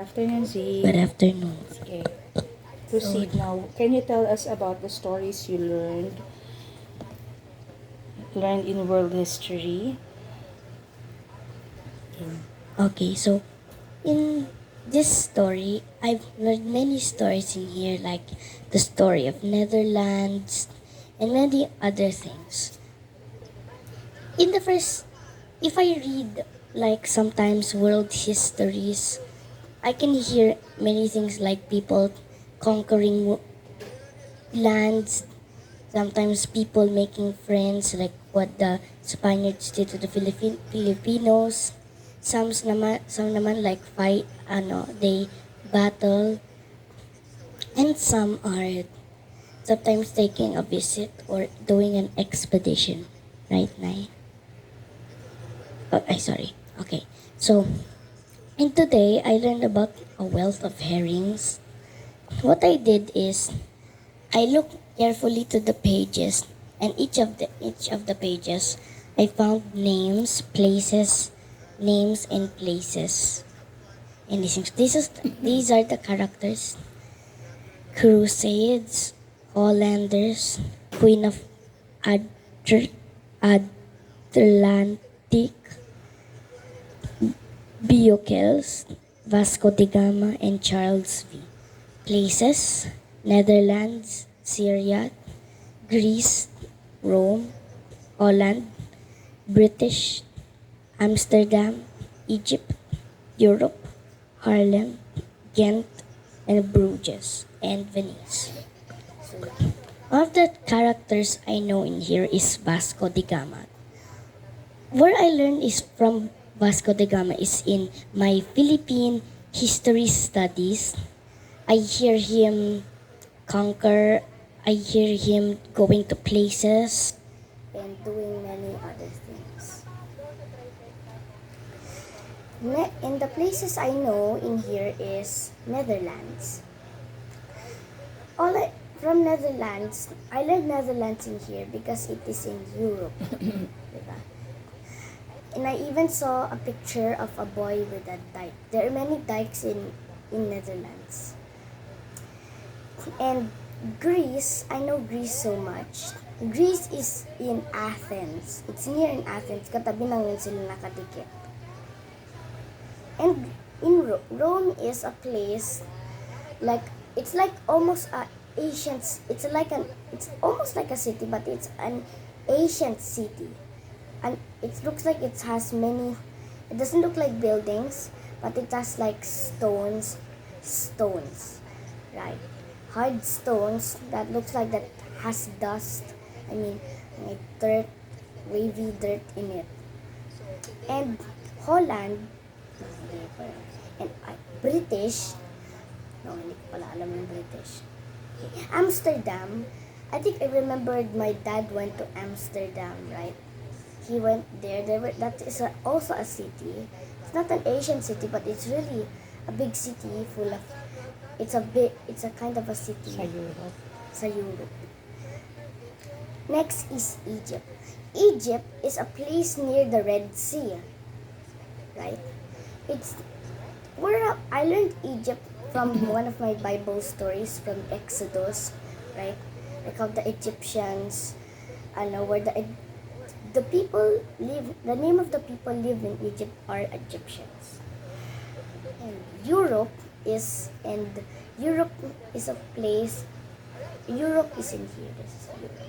Afternoon, Good Z. afternoon. Okay, So, proceed now. Can you tell us about the stories you learned in world history? okay, in this story, I've learned many stories in here, like the story of Netherlands and many other things. In the first, if I read like sometimes world histories, I can hear many things like people conquering lands, sometimes people making friends, like what the Spaniards did to the Filipinos. Some naman like fight, they battle, and some are sometimes taking a visit or doing an expedition. Right, Nay? Oh, I sorry. Okay. So, and today I learned about a wealth of herrings. What I did is I looked carefully to the pages, and each of the pages, I found names and places. And these are the characters: Crusades, Hollanders, Queen of Adr- Atlantic, Beockels, Vasco da Gama, and Charles V. Places: Netherlands, Syria, Greece, Rome, Holland, British, Amsterdam, Egypt, Europe, Harlem, Ghent, and Bruges, and Venice. One of the characters I know in here is Vasco da Gama. Where I learned is from Vasco da Gama is in my Philippine history studies. I hear him conquer, I hear him going to places and doing many other things. In the places I know in here is Netherlands. All I, from Netherlands, I learned Netherlands in here because it is in Europe. Diba? And I even saw a picture of a boy with a dike. There are many dikes in Netherlands. And Greece, I know Greece so much. Greece is in Athens. It's near in Athens. Katabi ng sila nakadikit. And in Rome is a place like it's like almost a ancient. It's almost like a city, but it's an ancient city, and it looks like it has many. It doesn't look like buildings, but it has like stones, right? Hard stones that looks like that has dust. I mean, like dirt, wavy dirt in it. And Holland, and British, no, hindi ko pala alam yung British. Amsterdam, I think I remembered my dad went to Amsterdam, right? He went there. That is also a city. It's not an Asian city, but it's really a big city full of. It's a kind of a city Sa Europe. sa Europe. Next is Egypt. Egypt is a place near the Red Sea, right? It's where I learned Egypt from one of my Bible stories from Exodus, right? Like how the Egyptians, I know where the people live. The name of the people live in Egypt are Egyptians. And and Europe is a place. Europe is in here. This is Europe.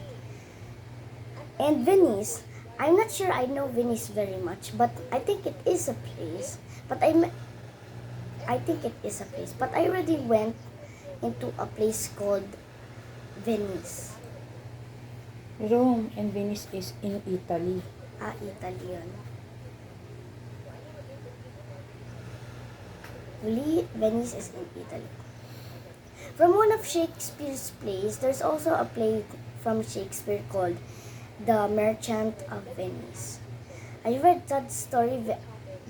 And Venice. I'm not sure I know Venice very much, but I think it is a place. But I think it is a place. But I already went into a place called Venice. Rome and Venice is in Italy. Italy yun. Venice is in Italy. From one of Shakespeare's plays, there's also a play from Shakespeare called The Merchant of Venice. I read that story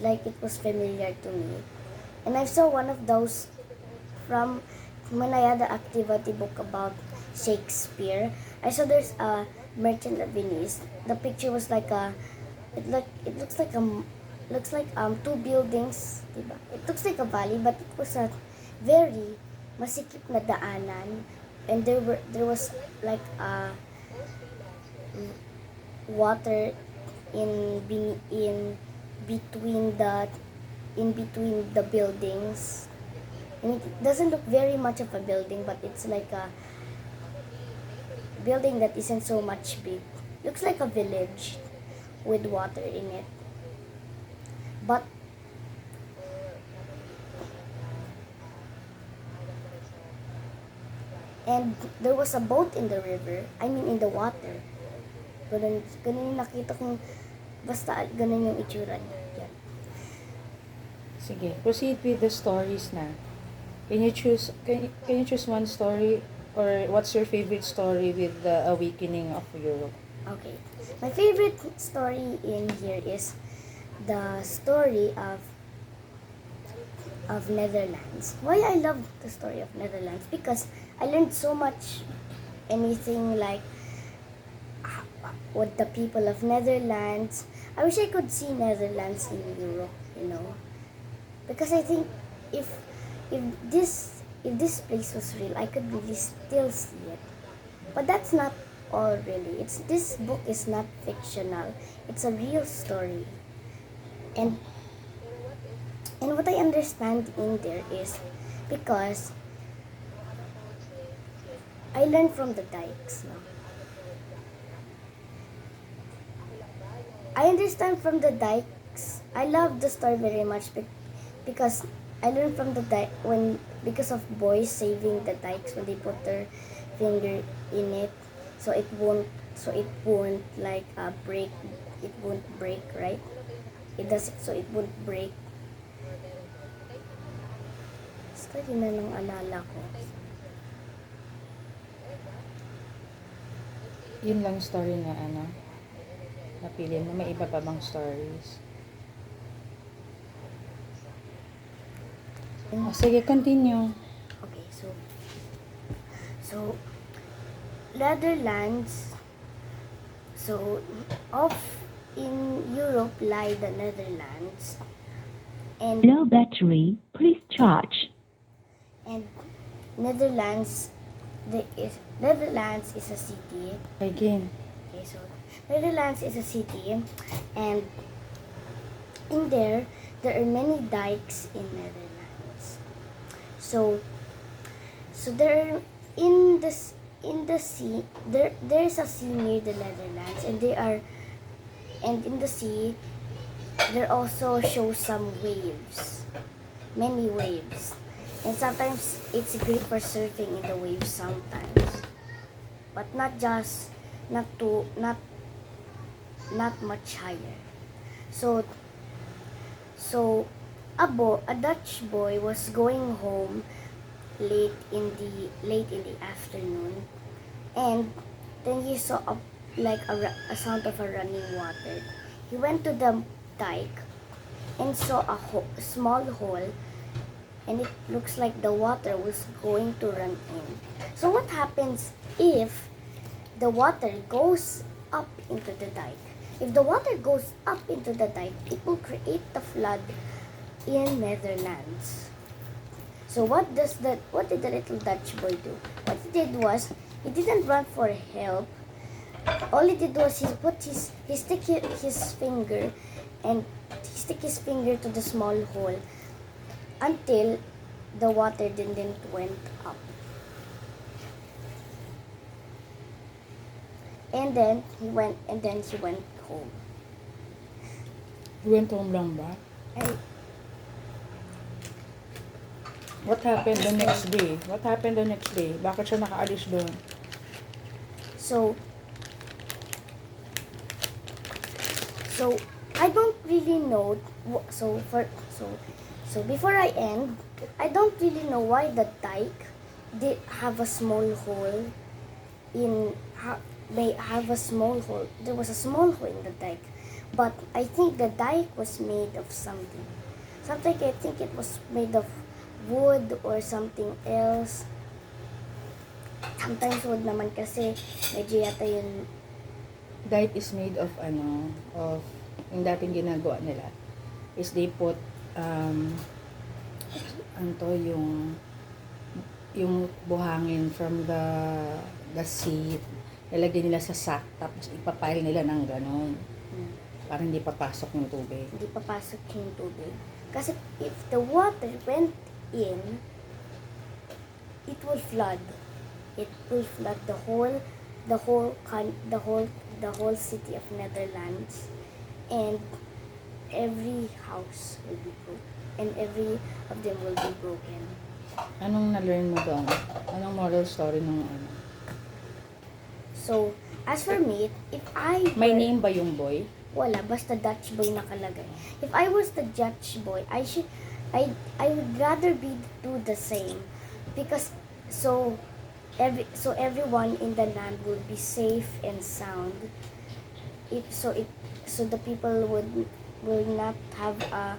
like it was familiar to me. And I saw one of those from when I had the activity book about Shakespeare. I saw there's a Merchant of Venice. The picture was like a, it looks looks like two buildings, diba? It looks like a valley, but it was a very masikip na daanan, and there was like a water in between the buildings. And it doesn't look very much of a building, but it's like a building that isn't so much big. Looks like a village with water in it. But and there was a boat in the river, I mean in the water. Ganun yung nakita kong, basta ganun yung itsura niya. Yan. Sige, proceed with the stories na. Can you choose one story, or what's your favorite story with the awakening of Europe? Okay. My favorite story in here is the story of Netherlands. Why I love the story of Netherlands? Because I learned so much, anything like what the people of Netherlands. I wish I could see Netherlands in Europe, you know. Because I think if this place was real, I could really still see it. But that's not all really. This book is not fictional. It's a real story. And what I understand in there is because I learned from the dikes. No? I understand from the dikes. I love the story very much because I learned from the dike because of boys saving the dikes when they put their finger in it, so it won't like break. It won't break, right? It does it so it won't break. Basta yun na lang alala ko. Yun lang story na napili mo. May iba pa bang stories? Sige, continue. Okay, so Netherlands. So off in Europe lie the Netherlands, and Low battery, please charge. and Netherlands Netherlands is a city. Again. Okay, so Netherlands is a city, and in there are many dikes in Netherlands. So there in the sea there's a sea near the Netherlands, and in the sea there also shows some waves, many waves, and sometimes it's great for surfing in the waves sometimes, but not much higher. So a Dutch boy was going home late in the afternoon, and then he saw a sound of a running water. He went to the dike and saw a small hole, and it looks like the water was going to run in. So what happens if the water goes up into the dike? If the water goes up into the dike, it will create the flood in Netherlands. So what did the little Dutch boy do? What he did was, he didn't run for help. All he did was he stick his finger to the small hole until the water didn't went up. And then he went home. Went home lang ba? And What happened the next day? Bakit siya nakaalis doon? so I don't really know. So before I end, I don't really know why the dike did have a small hole they have a small hole. There was a small hole in the dike, but I think the dike was made of something. I think it was made of wood or something else. Sometimes wood naman kasi medyo yata yun. Dike is made of of yung dating ginagawa nila. is they put ano to, yung buhangin from the sea, lalagyan nila sa sack, tapos ipapile nila ng ganon. Para hindi papasok yung tubig. Hindi papasok yung tubig. Kasi if the water went in, it will flood. It will flood the whole city of Netherlands, and every house will be broken, and every of them will be broken. Anong na-learn mo doon? Anong moral story ng ano? So, as for me, if I May were- name ba yung boy? Wala, basta Dutch boy nakalagay. If I was the Dutch boy, I would rather do the same, because so everyone in the land would be safe and sound. So the people will not have a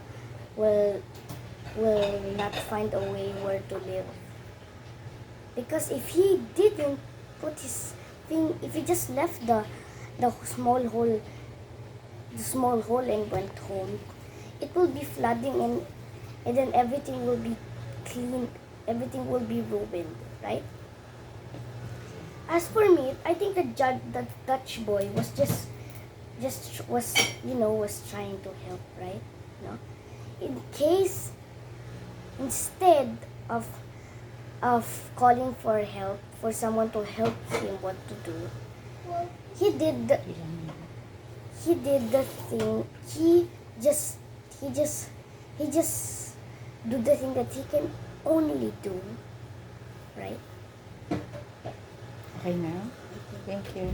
will not find a way where to live. Because if he didn't put his thing, if he just left the small hole and went home, it will be flooding, and then everything will be clean, everything will be ruined, right? As for me, I think the Dutch boy was was trying to help, right? No, in case instead of calling for help, for someone to help him what to do, he did the thing. He just do the thing that he can only do, right? Okay na? Thank you.